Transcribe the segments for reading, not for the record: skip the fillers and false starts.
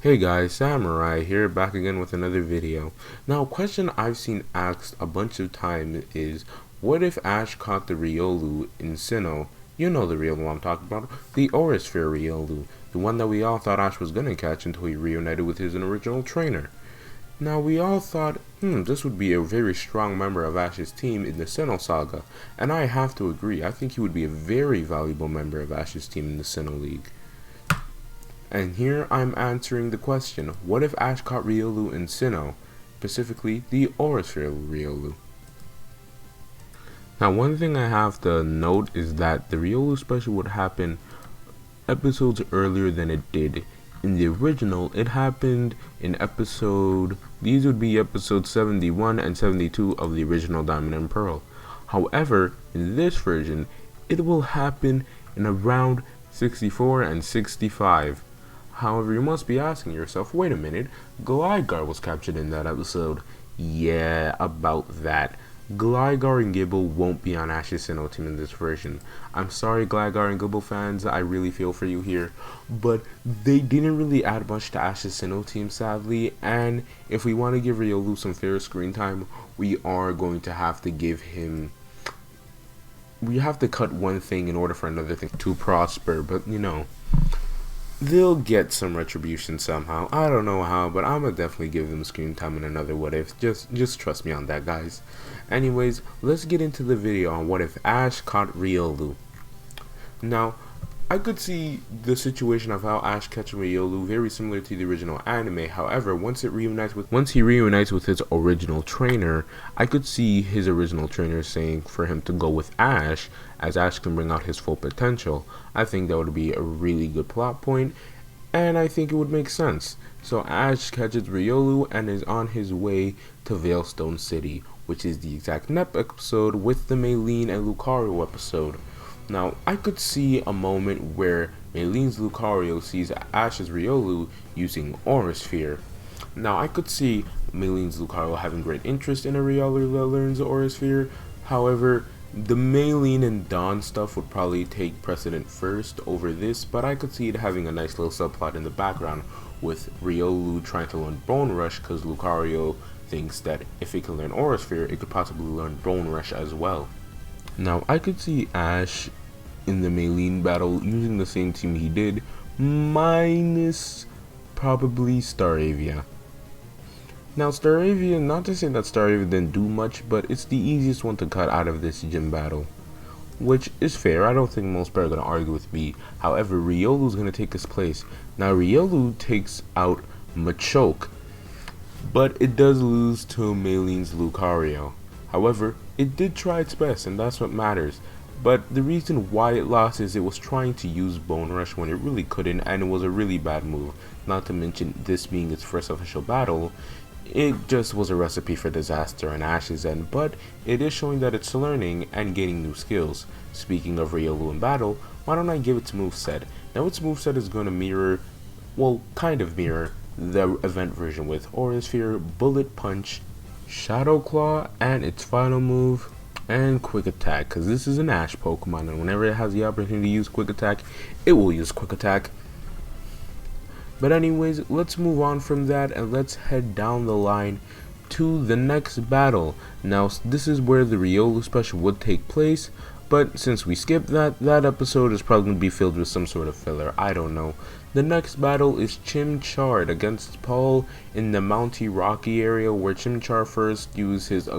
Hey guys, Samurai here, back again with another video. Now, a question I've seen asked a bunch of times is, what if Ash caught the Riolu in Sinnoh? You know the Riolu I'm talking about, the Aurasphere Riolu, the one that we all thought Ash was gonna catch until he reunited with his original trainer. Now, we all thought, this would be a very strong member of Ash's team in the Sinnoh saga, and I have to agree, I think he would be a very valuable member of Ash's team in the Sinnoh League. And here I'm answering the question, what if Ash caught Riolu in Sinnoh, specifically the Aurasphere Riolu? Now, one thing I have to note is that the Riolu special would happen episodes earlier than it did. In the original, it happened in these would be episodes 71 and 72 of the original Diamond and Pearl. However, in this version, it will happen in around 64 and 65. However, you must be asking yourself, wait a minute, Gligar was captured in that episode. Yeah, about that. Gligar and Gibble won't be on Ash's Sinnoh team in this version. I'm sorry, Gligar and Gibble fans, I really feel for you here, but they didn't really add much to Ash's Sinnoh team, sadly, and if we want to give Riolu some fair screen time, we are going to have to give him... We have to cut one thing in order for another thing to prosper, but you know... They'll get some retribution somehow. I don't know how, but I'm gonna definitely give them screen time in another what if. Just trust me on that, guys. Anyways, let's get into the video on what if Ash caught Riolu. Now, I could see the situation of how Ash catching Riolu very similar to the original anime. However, once he reunites with his original trainer, I could see his original trainer saying for him to go with Ash, as Ash can bring out his full potential. I think that would be a really good plot point, and I think it would make sense. So Ash catches Riolu and is on his way to Veilstone City, which is the exact NEP episode with the Maylene and Lucario episode. Now, I could see a moment where Maylene's Lucario sees Ash's Riolu using Aurasphere. Now, I could see Maylene's Lucario having great interest in a Riolu that learns Aurasphere. However, the Maylene and Dawn stuff would probably take precedent first over this, but I could see it having a nice little subplot in the background with Riolu trying to learn Bone Rush because Lucario thinks that if it can learn Aurasphere, it could possibly learn Bone Rush as well. Now, I could see Ash in the Maylene battle using the same team he did, minus probably Staravia. Now, Staravia, not to say that Staravia didn't do much, but it's the easiest one to cut out of this gym battle, which is fair. I don't think most people are going to argue with me. However, Riolu is going to take his place. Now, Riolu takes out Machoke, but it does lose to Maylene's Lucario. However, it did try its best, and that's what matters. But the reason why it lost is it was trying to use Bone Rush when it really couldn't, and it was a really bad move. Not to mention this being its first official battle, it just was a recipe for disaster on Ash's end, but it is showing that it's learning and gaining new skills. Speaking of Riolu in battle, why don't I give its moveset? Now its moveset is going to mirror, well, kind of mirror, the event version with Aurasphere, Bullet Punch, Shadow Claw, and its final move, and Quick Attack, because this is an Ash Pokemon, and whenever it has the opportunity to use Quick Attack, it will use Quick Attack. But anyways, let's move on from that, and let's head down the line to the next battle. Now, this is where the Riolu special would take place, but since we skipped that episode is probably going to be filled with some sort of filler, I don't know. The next battle is Chimchar against Paul in the Mounty Rocky area, where Chimchar first used his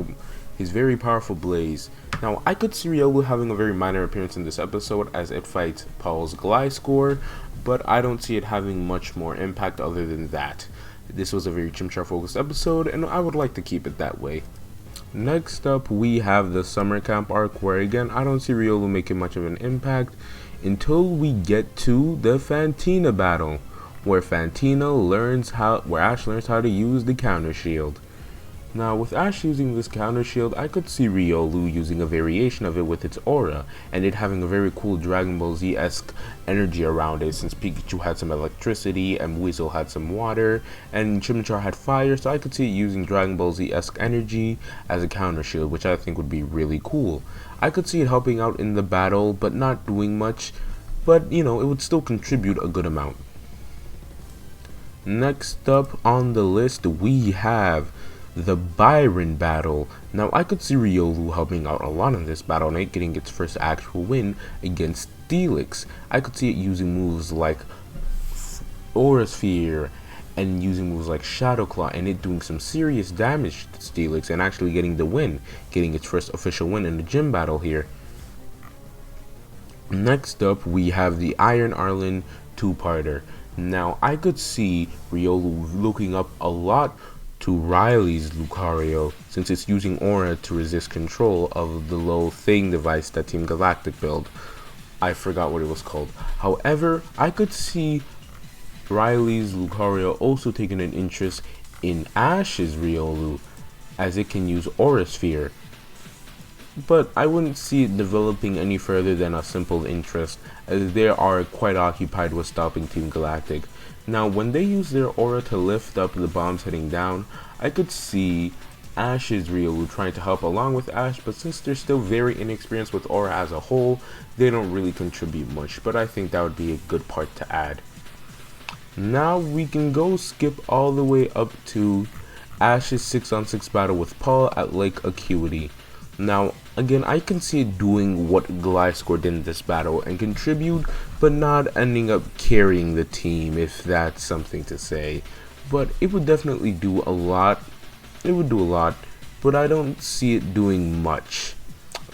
very powerful Blaze. Now, I could see Riolu having a very minor appearance in this episode as it fights Paul's Gliscor, but I don't see it having much more impact other than that. This was a very Chimchar focused episode, and I would like to keep it that way. Next up, we have the Summer Camp arc, where again, I don't see Riolu making much of an impact until we get to the Fantina battle, where Ash learns how to use the counter shield. Now, with Ash using this counter shield, I could see Riolu using a variation of it with its aura, and it having a very cool Dragon Ball Z-esque energy around it, since Pikachu had some electricity, and Weasel had some water, and Chimchar had fire, so I could see it using Dragon Ball Z-esque energy as a counter shield, which I think would be really cool. I could see it helping out in the battle, but not doing much, but, you know, it would still contribute a good amount. Next up on the list, we have the Byron Battle. Now, I could see Riolu helping out a lot in this battle and it getting its first actual win against Steelix. I could see it using moves like Aura Sphere and using moves like Shadow Claw and it doing some serious damage to Steelix and actually getting the win, getting its first official win in the gym battle here. Next up, we have the Iron Arlen two-parter. Now, I could see Riolu looking up a lot to Riley's Lucario, since it's using Aura to resist control of the low thing device that Team Galactic built. I forgot what it was called. However, I could see Riley's Lucario also taking an interest in Ash's Riolu, as it can use Aura Sphere. But I wouldn't see it developing any further than a simple interest, as they are quite occupied with stopping Team Galactic. Now, when they use their aura to lift up the bombs heading down, I could see Ash's Riolu trying to help along with Ash, but since they're still very inexperienced with aura as a whole, they don't really contribute much, but I think that would be a good part to add. Now we can go skip all the way up to Ash's 6-on-6 battle with Paul at Lake Acuity. Now, again, I can see it doing what Gliscor did in this battle and contribute, but not ending up carrying the team, if that's something to say. But it would definitely do a lot. It would do a lot, but I don't see it doing much.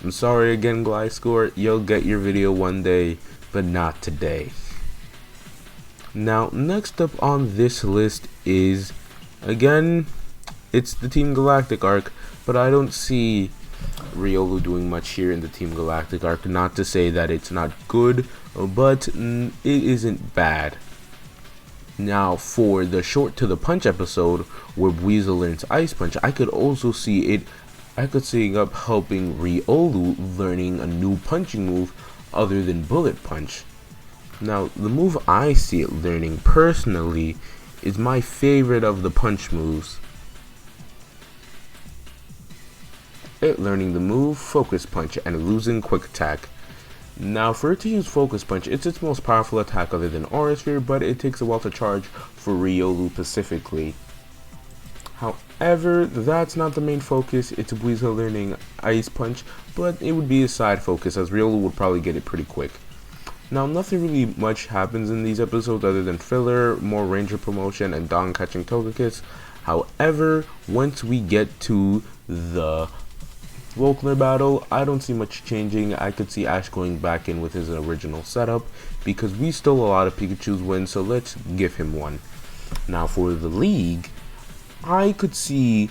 I'm sorry again, Gliscor, you'll get your video one day, but not today. Now, next up on this list is, again, it's the Team Galactic Arc, but I don't see Riolu doing much here in the Team Galactic Arc. Not to say that it's not good, but it isn't bad. Now, for the Short to the Punch episode where Weasel learns Ice Punch, I could also see it. I could see it up helping Riolu learning a new punching move other than Bullet Punch. Now, the move I see it learning personally is my favorite of the punch moves. It learning the move Focus Punch and losing Quick Attack. Now, for it to use Focus Punch, it's its most powerful attack other than Aura Sphere, but it takes a while to charge for Riolu specifically. However, that's not the main focus. It's Weasel learning Ice Punch, but it would be a side focus as Riolu would probably get it pretty quick. Now, nothing really much happens in these episodes other than filler, more Ranger promotion, and Dawn catching Togekiss. However, once we get to the Volkner battle, I don't see much changing. I could see Ash going back in with his original setup because we stole a lot of Pikachu's wins, so let's give him one. Now, for the League, I could see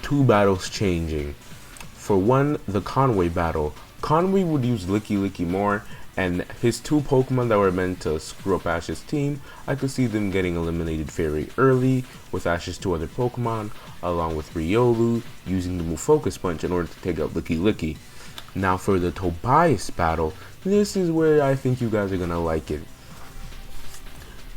two battles changing. For one, the Conway battle. Conway would use Licky Licky more, and his two Pokemon that were meant to screw up Ash's team, I could see them getting eliminated very early with Ash's two other Pokemon, along with Riolu using the move Focus Punch in order to take out Licky Licky. Now for the Tobias battle, this is where I think you guys are gonna like it.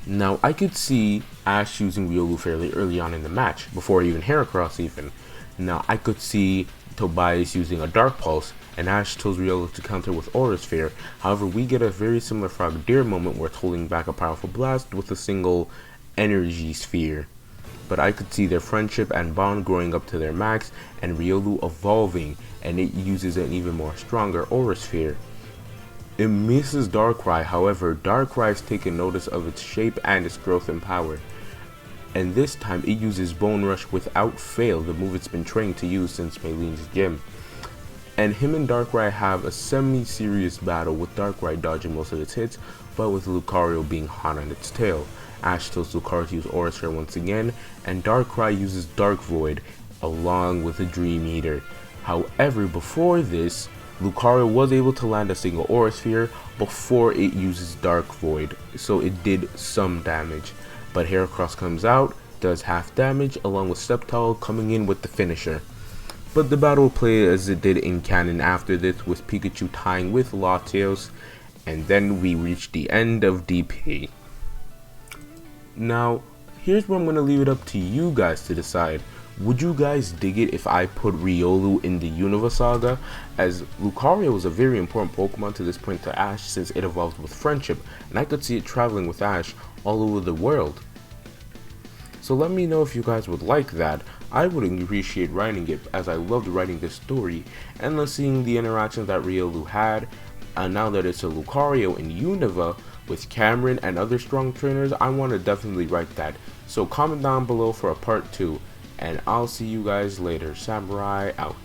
Now I could see Ash using Riolu fairly early on in the match, before even Heracross even. Now I could see Tobias using a Dark Pulse, and Ash tells Riolu to counter with Aura Sphere. However, we get a very similar Frogadier moment where it's holding back a powerful blast with a single Energy Sphere. But I could see their friendship and bond growing up to their max, and Riolu evolving, and it uses an even more stronger Aura Sphere. It misses Darkrai, however, Darkrai's taken notice of its shape and its growth and power. And this time it uses Bone Rush without fail, the move it's been trained to use since Maylene's gym. And him and Darkrai have a semi-serious battle with Darkrai dodging most of its hits, but with Lucario being hot on its tail. Ash tells Lucario to use Aura Sphere once again, and Darkrai uses Dark Void along with a Dream Eater. However, before this, Lucario was able to land a single Aura Sphere before it uses Dark Void, so it did some damage. But Heracross comes out, does half damage, along with Sceptile coming in with the finisher. But the battle will play as it did in canon after this, with Pikachu tying with Latios, and then we reach the end of DP. Now, here's where I'm going to leave it up to you guys to decide. Would you guys dig it if I put Riolu in the Unova Saga, as Lucario is a very important Pokemon to this point to Ash since it evolved with friendship, and I could see it traveling with Ash all over the world. So let me know if you guys would like that. I would appreciate writing it, as I loved writing this story and seeing the interactions that Riolu had. And now that it's a Lucario in Unova with Cameron and other strong trainers, I want to definitely write that. So comment down below for a part 2, and I'll see you guys later. Samurai out.